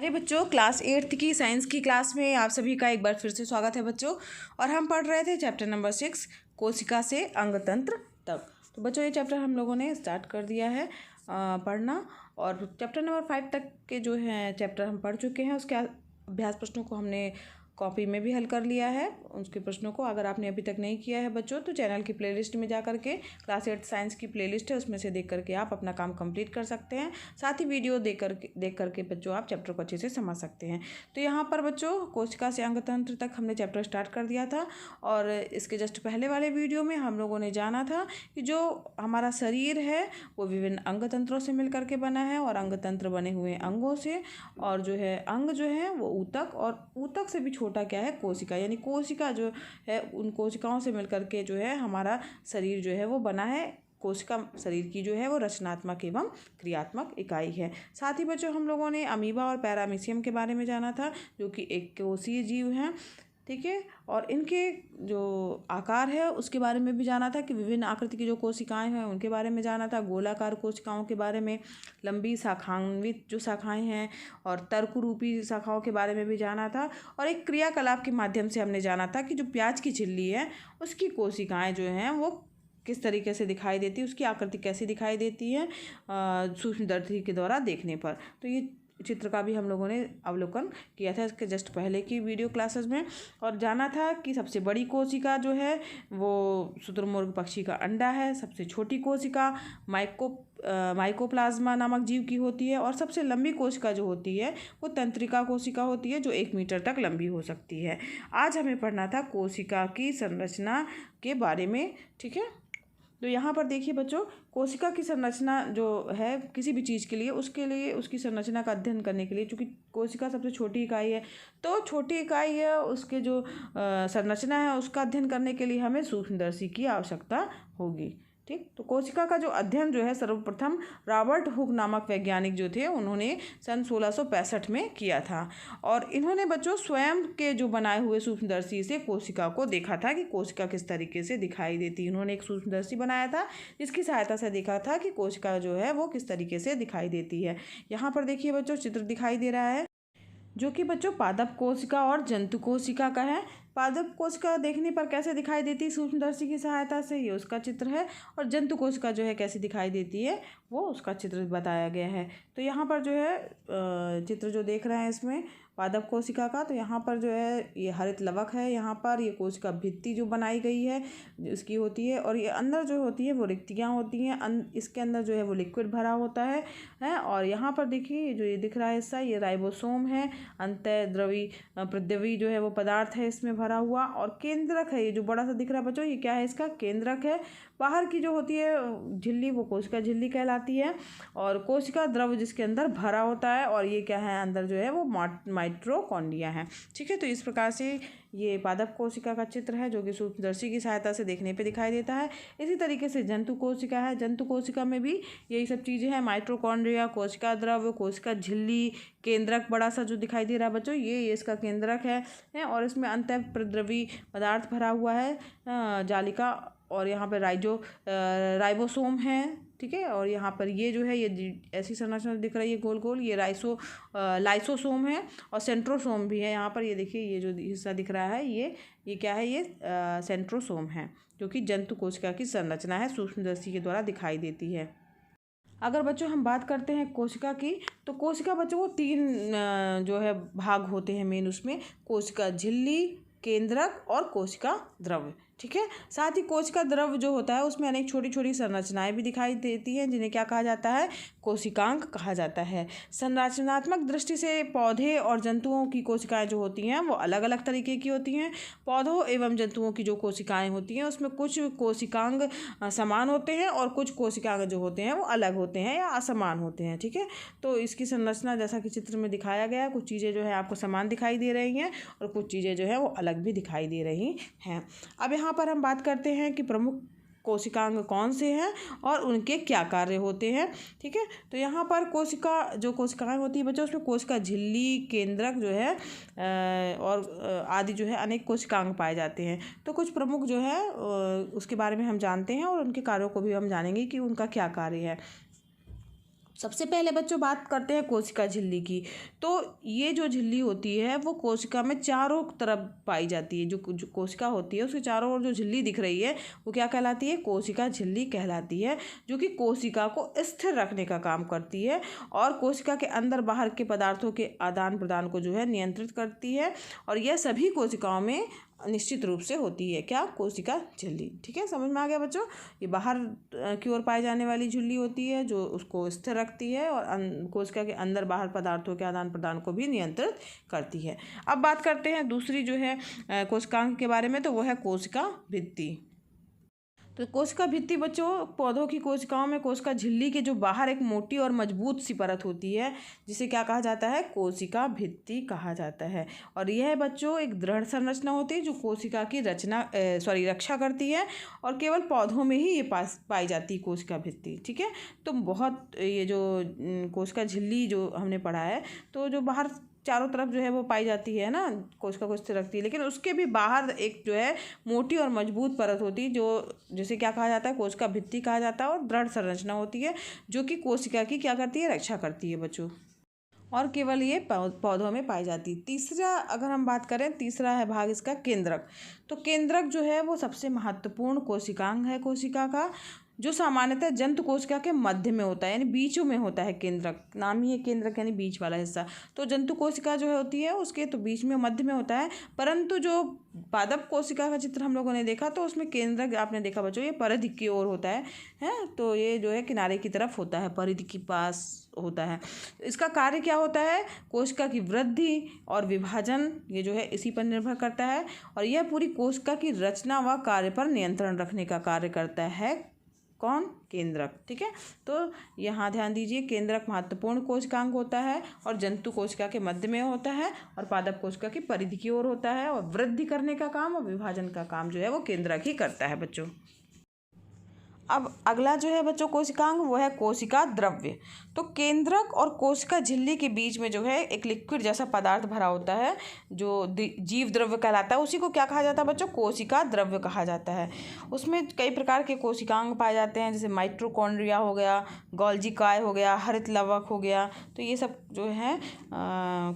अरे बच्चों, class 8th की साइंस की क्लास में आप सभी का एक बार फिर से स्वागत है बच्चों। और हम पढ़ रहे थे चैप्टर नंबर 6 कोशिका से अंगतंत्र तक। तो बच्चों, ये चैप्टर हम लोगों ने स्टार्ट कर दिया है पढ़ना। और चैप्टर नंबर 5 तक के जो हैं चैप्टर हम पढ़ चुके हैं। उसके अभ्यास प्रश्नों को हमने कॉपी में भी हल कर लिया है। उसके प्रश्नों को अगर आपने अभी तक नहीं किया है बच्चों, तो चैनल की प्लेलिस्ट में जा करके क्लास 8 साइंस की प्लेलिस्ट है, उसमें से देख करके आप अपना काम कंप्लीट कर सकते हैं। साथ ही वीडियो देख करके बच्चों आप चैप्टर को अच्छे से समझ सकते हैं। तो यहाँ पर बच्चों कोशिका से अंगतंत्र तक हमने चैप्टर स्टार्ट कर दिया था। और इसके जस्ट पहले वाले वीडियो में हम लोगों ने जाना था कि जो हमारा शरीर है वो विभिन्न अंगतंत्रों से मिल करके बना है, और अंगतंत्र बने हुए अंगों से। और जो है अंग जो है वो ऊतक, और ऊतक से भी छोटा क्या है कोशिका, यानी कोशिका जो है उन कोशिकाओं से मिलकर के जो है हमारा शरीर जो है वो बना है। कोशिका शरीर की जो है वो रचनात्मक एवं क्रियात्मक इकाई है। साथ ही बच्चों हम लोगों ने अमीबा और पैरामीशियम के बारे में जाना था, जो कि एक कोशीय जीव हैं, ठीक है। और इनके जो आकार है उसके बारे में भी जाना था कि विभिन्न आकृति की जो कोशिकाएं हैं उनके बारे में जाना था। गोलाकार कोशिकाओं के बारे में, लंबी शाखान्वित जो शाखाएं हैं और तर्करूपी शाखाओं के बारे में भी जाना था। और एक क्रियाकलाप के माध्यम से हमने जाना था कि जो प्याज की झिल्ली है उसकी कोशिकाएं जो हैं वो किस तरीके से दिखाई देती है, उसकी आकृति कैसी दिखाई देती है सूक्ष्मदर्शी के द्वारा देखने पर। तो ये चित्र का भी हम लोगों ने अवलोकन किया था इसके जस्ट पहले की वीडियो क्लासेस में। और जाना था कि सबसे बड़ी कोशिका जो है वो शुतुरमुर्ग पक्षी का अंडा है। सबसे छोटी कोशिका माइकोप्लाज्मा नामक जीव की होती है। और सबसे लंबी कोशिका जो होती है वो तंत्रिका कोशिका होती है, जो 1 मीटर तक लंबी हो सकती है। आज हमें पढ़ना था कोशिका की संरचना के बारे में, ठीक है। तो यहाँ पर देखिए बच्चों, कोशिका की संरचना जो है किसी भी चीज़ के लिए, उसके लिए उसकी संरचना का अध्ययन करने के लिए, चूँकि कोशिका सबसे छोटी इकाई है, तो छोटी इकाई है उसके जो संरचना है उसका अध्ययन करने के लिए हमें सूक्ष्मदर्शी की आवश्यकता होगी, ठीक। तो कोशिका का जो अध्ययन जो है सर्वप्रथम रॉबर्ट हुक नामक वैज्ञानिक जो थे उन्होंने सन 1665 में किया था। और इन्होंने बच्चों स्वयं के जो बनाए हुए सूक्ष्मदर्शी से कोशिका को देखा था कि कोशिका किस तरीके से दिखाई देती है। उन्होंने एक सूक्ष्मदर्शी बनाया था जिसकी सहायता से देखा था कि कोशिका जो है वो किस तरीके से दिखाई देती है। यहाँ पर देखिए बच्चों चित्र दिखाई दे रहा है, जो कि बच्चों पादप कोशिका और जंतु कोशिका का है। पादप कोशिका देखने पर कैसे दिखाई देती है सूक्ष्मदर्शी की सहायता से, ये उसका चित्र है। और जंतु कोशिका जो है कैसी दिखाई देती है वो उसका चित्र बताया गया है। तो यहाँ पर जो है चित्र जो देख रहे हैं इसमें पादप कोशिका का, तो यहाँ पर जो है ये हरित लवक है, यहाँ पर ये कोशिका भित्ति जो बनाई गई है इसकी होती है। और ये अंदर जो होती है वो रिक्तियाँ होती हैं, इसके अंदर जो है वो लिक्विड भरा होता है। और यहाँ पर देखिए जो ये दिख रहा है हिस्सा, ये राइबोसोम है, अंतःद्रवी प्रद्रवी जो है वो पदार्थ है इसमें भरा हुआ। और केंद्रक है, ये जो बड़ा सा दिख रहा है बच्चों, ये क्या है, इसका केंद्रक है। बाहर की जो होती है झिल्ली वो कोशिका झिल्ली कहलाती है। और कोशिका द्रव जिसके अंदर भरा होता है, और ये क्या है अंदर जो है वो माइटोकॉन्ड्रिया है, ठीक है। तो इस प्रकार से ये पादप कोशिका का चित्र है जो कि सूक्ष्मदर्शी की सहायता से देखने पे दिखाई देता है। इसी तरीके से जंतु कोशिका है, जंतु कोशिका में भी यही सब चीज़ें हैं, माइटोकॉन्ड्रिया, कोशिका द्रव, कोशिका झिल्ली, केंद्रक बड़ा सा जो दिखाई दे रहा है बच्चों ये इसका केंद्रक है। और इसमें अंतःप्रद्रवी पदार्थ भरा हुआ है जालिका। और यहाँ पर राइबोसोम है, ठीक है। और यहाँ पर ये जो है ये ऐसी संरचना दिख रही है गोल गोल, ये लाइसोसोम है। और सेंट्रोसोम भी है यहाँ पर, ये देखिए ये जो हिस्सा दिख रहा है ये क्या है, ये सेंट्रोसोम है, जो कि जंतु कोशिका की संरचना है, सूक्ष्मदर्शी के द्वारा दिखाई देती है। अगर बच्चों हम बात करते हैं कोशिका की, तो कोशिका बच्चों को 3 जो है भाग होते हैं मेन, उसमें कोशिका झिल्ली, केंद्रक और कोशिका द्रव, ठीक है। साथ ही कोशिका द्रव जो होता है उसमें अनेक छोटी छोटी संरचनाएं भी दिखाई देती हैं, जिन्हें क्या कहा जाता है, कोशिकांग कहा जाता है। संरचनात्मक दृष्टि से पौधे और जंतुओं की कोशिकाएं जो होती हैं वो अलग अलग तरीके की होती हैं। पौधों एवं जंतुओं की जो कोशिकाएं होती हैं उसमें कुछ कोशिकांग समान होते हैं और कुछ कोशिकांग जो होते हैं वो अलग होते हैं या असमान होते हैं, ठीक है। तो इसकी संरचना जैसा कि चित्र में दिखाया गया है, कुछ चीज़ें जो है आपको समान दिखाई दे रही हैं और कुछ चीज़ें जो है वो अलग भी दिखाई दे रही हैं। अब यहाँ पर हम बात करते हैं कि प्रमुख कोशिकांग कौन से हैं और उनके क्या कार्य होते हैं, ठीक है। तो यहाँ पर कोशिकाएं होती है बच्चों, उसमें कोशिका झिल्ली, केंद्रक जो है और आदि जो है अनेक कोशिकांग पाए जाते हैं। तो कुछ प्रमुख जो है उसके बारे में हम जानते हैं और उनके कार्यों को भी हम जानेंगे कि उनका क्या कार्य है। सबसे पहले बच्चों बात करते हैं कोशिका झिल्ली की। तो ये जो झिल्ली होती है वो कोशिका में चारों तरफ पाई जाती है। जो कोशिका होती है उसके चारों ओर जो झिल्ली दिख रही है वो क्या कहलाती है? कोशिका झिल्ली कहलाती है, जो कि कोशिका को स्थिर रखने का काम करती है और कोशिका के अंदर बाहर के पदार्थों के आदान प्रदान को जो है नियंत्रित करती है। और यह सभी कोशिकाओं में निश्चित रूप से होती है। क्या? कोशिका झिल्ली। ठीक है, समझ में आ गया बच्चों? ये बाहर की ओर पाई जाने वाली झिल्ली होती है जो उसको स्थिर रखती है और कोशिका के अंदर बाहर पदार्थों के आदान प्रदान को भी नियंत्रित करती है। अब बात करते हैं दूसरी जो है कोशिकांग के बारे में, तो वो है कोशिका भित्ति। तो कोशिका भित्ति बच्चों पौधों की कोशिकाओं में कोशिका झिल्ली के जो बाहर एक मोटी और मजबूत सी परत होती है जिसे क्या कहा जाता है? कोशिका भित्ति कहा जाता है। और यह बच्चों एक दृढ़ संरचना होती है जो कोशिका की रक्षा करती है और केवल पौधों में ही ये पाई जाती है कोशिका भित्ति। ठीक है, तो बहुत ये जो कोशिका झिल्ली जो हमने पढ़ा है, तो जो बाहर चारों तरफ जो है वो पाई जाती है ना, कोशिका को स्थिर रखती है, लेकिन उसके भी बाहर एक जो है मोटी और मजबूत परत होती है जो जिसे क्या कहा जाता है? कोशिका भित्ति कहा जाता है और दृढ़ संरचना होती है जो कि कोशिका की क्या करती है? रक्षा करती है बच्चों। और केवल ये पौधों में पाई जाती है। तीसरा अगर हम बात करें, तीसरा है भाग इसका केंद्रक। तो केंद्रक जो है वो सबसे महत्वपूर्ण कोशिकांग है कोशिका का, जो सामान्यतः जंतु कोशिका के मध्य में होता है, यानी बीचों में होता है। केंद्रक नाम ही है केंद्रक, यानी बीच वाला हिस्सा। तो जंतु कोशिका जो है होती है उसके तो बीच में मध्य में होता है, परंतु जो पादप कोशिका का चित्र हम लोगों ने देखा तो उसमें केंद्रक आपने देखा बच्चों ये परिधि की ओर होता है। तो ये जो है किनारे की तरफ होता है, परिधि के पास होता है। इसका कार्य क्या होता है? कोशिका की वृद्धि और विभाजन ये जो है इसी पर निर्भर करता है और यह पूरी कोशिका की रचना व कार्य पर नियंत्रण रखने का कार्य करता है। कौन? केंद्रक। ठीक है, तो यहाँ ध्यान दीजिए, केंद्रक महत्वपूर्ण कोशिकांग होता है और जंतु कोशिका के मध्य में होता है और पादप कोशिका की परिधि की ओर होता है और वृद्धि करने का काम और विभाजन का काम जो है वो केंद्रक ही करता है बच्चों। अब अगला जो है बच्चों कोशिकांग वो है कोशिका द्रव्य। तो केंद्रक और कोशिका झिल्ली के बीच में जो है एक लिक्विड जैसा पदार्थ भरा होता है जो जीव द्रव्य कहलाता है। उसी को क्या कहा जाता है बच्चों? कोशिका द्रव्य कहा जाता है। उसमें कई प्रकार के कोशिकांग पाए जाते हैं, जैसे माइटोकॉन्ड्रिया हो गया, गोल्जी काय हो गया, हरित लवक हो गया। तो ये सब जो है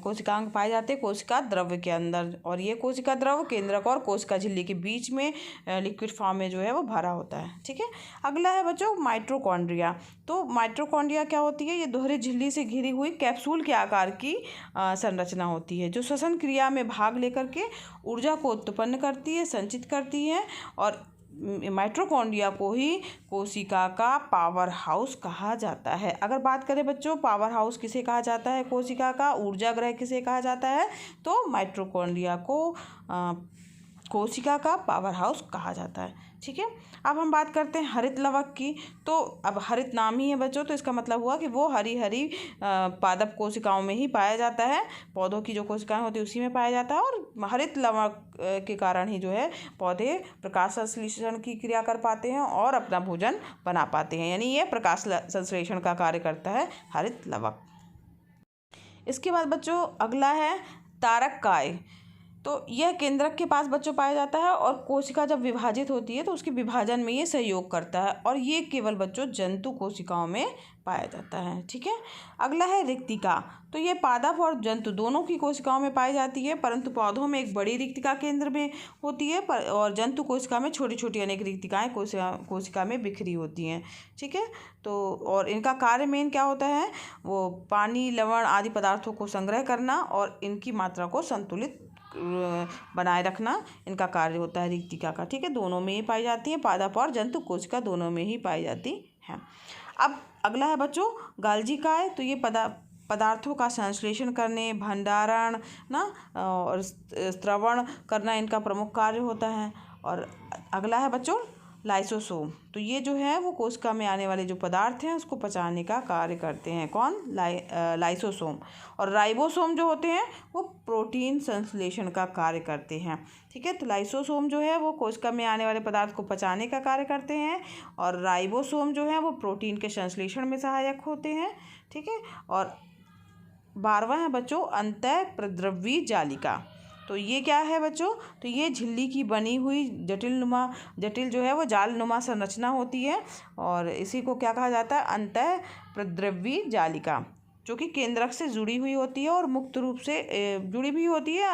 कोशिकांग पाए जाते हैं कोशिका द्रव्य के अंदर। और ये कोशिका द्रव्य केंद्रक और कोशिका झिल्ली के बीच में लिक्विड फॉर्म में जो है वो भरा होता है। ठीक है, अगला है बच्चों माइटोकॉन्ड्रिया। तो माइटोकॉन्ड्रिया क्या होती है? ये दोहरी झिल्ली से घिरी हुई कैप्सूल के आकार की संरचना होती है जो श्वसन क्रिया में भाग लेकर के ऊर्जा को उत्पन्न करती है, संचित करती है। और माइटोकॉन्ड्रिया को ही कोशिका का पावर हाउस कहा जाता है। अगर बात करें बच्चों पावर हाउस किसे कहा जाता है कोशिका का, ऊर्जा ग्रह किसे कहा जाता है, तो माइटोकॉन्ड्रिया को कोशिका का पावर हाउस कहा जाता है। ठीक है, अब हम बात करते हैं हरित लवक की। तो अब हरित नाम ही है बच्चों, तो इसका मतलब हुआ कि वो हरी हरी पादप कोशिकाओं में ही पाया जाता है। पौधों की जो कोशिकाएं होती है उसी में पाया जाता है और हरित लवक के कारण ही जो है पौधे प्रकाश संश्लेषण की क्रिया कर पाते हैं और अपना भोजन बना पाते हैं, यानी ये प्रकाश संश्लेषण का कार्य करता है हरित लवक। इसके बाद बच्चों अगला है तारक काय। तो यह केंद्रक के पास बच्चों पाया जाता है और कोशिका जब विभाजित होती है तो उसके विभाजन में ये सहयोग करता है और ये केवल बच्चों जंतु कोशिकाओं में पाया जाता है। ठीक है, अगला है रिक्तिका। तो ये पादप और जंतु दोनों की कोशिकाओं में पाई जाती है, परंतु पौधों में एक बड़ी रिक्तिका केंद्र में होती है और जंतु कोशिका में छोटी छोटी अनेक रिक्तिकाएँ कोशिका में बिखरी होती हैं। ठीक है, तो और इनका कार्य मेन क्या होता है? वो पानी, लवण आदि पदार्थों को संग्रह करना और इनकी मात्रा को संतुलित बनाए रखना इनका कार्य होता है रिक्तिका का। ठीक है, दोनों में ही पाई जाती है, पादप और जंतु कोशिका दोनों में ही पाई जाती है। अब अगला है बच्चों गाल्जी काय। तो ये पदार्थों का संश्लेषण करने, भंडारण ना और स्रवण करना इनका प्रमुख कार्य होता है। और अगला है बच्चों लाइसोसोम। तो ये जो है वो कोशिका में आने वाले जो पदार्थ हैं उसको पचाने का कार्य करते हैं। कौन? लाइसोसोम। और राइबोसोम जो होते हैं वो प्रोटीन संश्लेषण का कार्य करते हैं। ठीक है, तो लाइसोसोम जो है वो कोशिका में आने वाले पदार्थ को पचाने का कार्य करते हैं और राइबोसोम जो है वो प्रोटीन के संश्लेषण में सहायक होते हैं। ठीक है, और 12वां है बच्चों अंतःप्रद्रव्य जालिका। तो ये क्या है बच्चों, तो ये झिल्ली की बनी हुई जटिल जो है वो जालनुमा संरचना होती है और इसी को क्या कहा जाता है, अंतः प्रद्रव्य जालिका, जो कि केंद्रक से जुड़ी हुई होती है और मुक्त रूप से जुड़ी भी होती है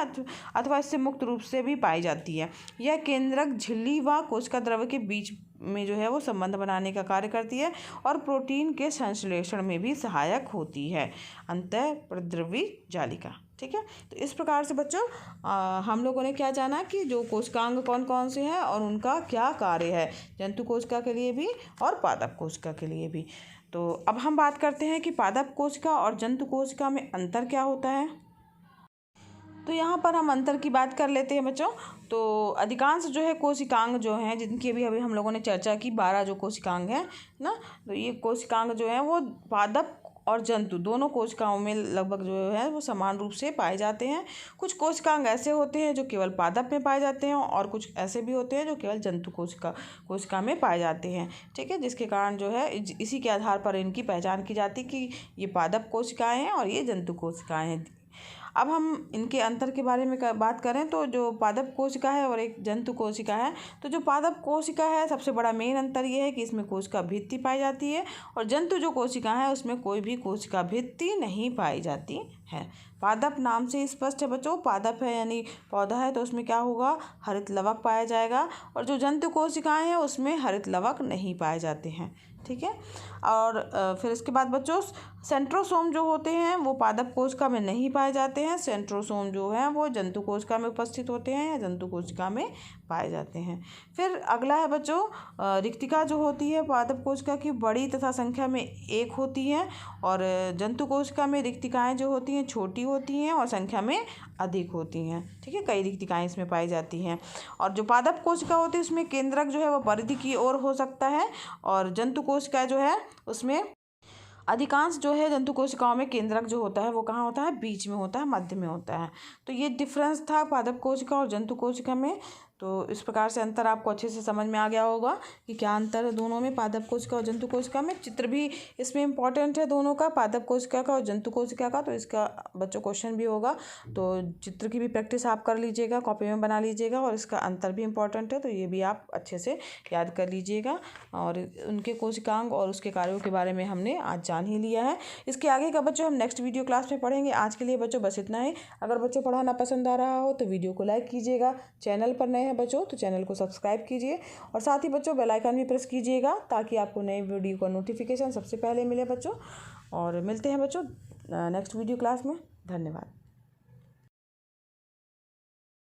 अथवा इससे मुक्त रूप से भी पाई जाती है। यह केंद्रक झिल्ली व कोशिका द्रव्य के बीच में जो है वो संबंध बनाने का कार्य करती है और प्रोटीन के संश्लेषण में भी सहायक होती है, अंतः प्रद्रव्य जालिका। ठीक है, तो इस प्रकार से बच्चों हम लोगों ने क्या जाना कि जो कोशिकांग कौन कौन से हैं और उनका क्या कार्य है, जंतु कोशिका के लिए भी और पादप कोशिका के लिए भी। तो अब हम बात करते हैं कि पादप कोशिका और जंतु कोशिका में अंतर क्या होता है। तो यहाँ पर हम अंतर की बात कर लेते हैं बच्चों। तो अधिकांश जो है कोशिकांग जो हैं, जिनकी अभी हम लोगों ने चर्चा की, 12 जो कोशिकांग हैं ना, तो ये कोशिकांग जो हैं वो पादप और जंतु दोनों कोशिकाओं में लगभग जो है वो समान रूप से पाए जाते हैं। कुछ कोशिकांग ऐसे होते हैं जो केवल पादप में पाए जाते हैं और कुछ ऐसे भी होते हैं जो केवल जंतु कोशिका में पाए जाते हैं। ठीक है, जिसके कारण जो है इसी के आधार पर इनकी पहचान की जाती है कि ये पादप कोशिकाएं हैं और ये जंतु कोशिकाएं हैं। अब हम इनके अंतर के बारे में बात करें तो जो पादप कोशिका है और एक जंतु कोशिका है, तो जो पादप कोशिका है सबसे बड़ा मेन अंतर ये है कि इसमें कोशिका भित्ति पाई जाती है और जंतु जो कोशिका है उसमें कोई भी कोशिका भित्ति नहीं पाई जाती है। पादप नाम से स्पष्ट है बच्चों, पादप है यानी पौधा है, तो उसमें क्या होगा, हरित लवक पाया जाएगा और जो जंतु कोशिकाएं हैं उसमें हरित लवक नहीं पाए जाते हैं। ठीक है, और फिर इसके बाद बच्चों सेंट्रोसोम जो होते हैं वो पादप कोशिका में नहीं पाए जाते हैं। सेंट्रोसोम जो है वो जंतु कोशिका में उपस्थित होते हैं या जंतु कोशिका में पाए जाते हैं। फिर अगला है बच्चों रिक्तिका जो होती है पादप कोशिका की बड़ी तथा संख्या में एक होती है और जंतु कोशिका में रिक्तिकाएँ जो होती हैं छोटी होती हैं और संख्या में अधिक होती हैं। ठीक है, कई रिक्तिकाएँ इसमें पाई जाती हैं। और जो पादप कोशिका होती है उसमें केंद्रक जो है वो परिधि की ओर हो सकता है और जंतु कोशिका जो है उसमें अधिकांश जो है जंतु कोशिकाओं में केंद्रक जो होता है वो कहाँ होता है, बीच में होता है, मध्य में होता है। तो ये डिफरेंस था पादप कोशिका और जंतु कोशिका में। तो इस प्रकार से अंतर आपको अच्छे से समझ में आ गया होगा कि क्या अंतर है दोनों में, पादप कोशिका और जंतु कोशिका में। चित्र भी इसमें इम्पॉर्टेंट है दोनों का, पादप कोशिका का और जंतु कोशिका का, तो इसका बच्चों क्वेश्चन भी होगा। तो चित्र की भी प्रैक्टिस आप कर लीजिएगा, कॉपी में बना लीजिएगा और इसका अंतर भी इम्पॉर्टेंट है, तो ये भी आप अच्छे से याद कर लीजिएगा। और उनके कोशिकांग और उसके कार्यों के बारे में हमने आज जान ही लिया है। इसके आगे का बच्चों हम नेक्स्ट वीडियो क्लास में पढ़ेंगे। आज के लिए बच्चों बस इतना ही। अगर बच्चों पढ़ाना पसंद आ रहा हो तो वीडियो को लाइक कीजिएगा, चैनल पर नए हैं बच्चों तो चैनल को सब्सक्राइब कीजिए और साथ ही बच्चों बेल आइकन भी प्रेस कीजिएगा ताकि आपको नए वीडियो का नोटिफिकेशन सबसे पहले मिले बच्चों। और मिलते हैं बच्चों नेक्स्ट वीडियो क्लास में। धन्यवाद।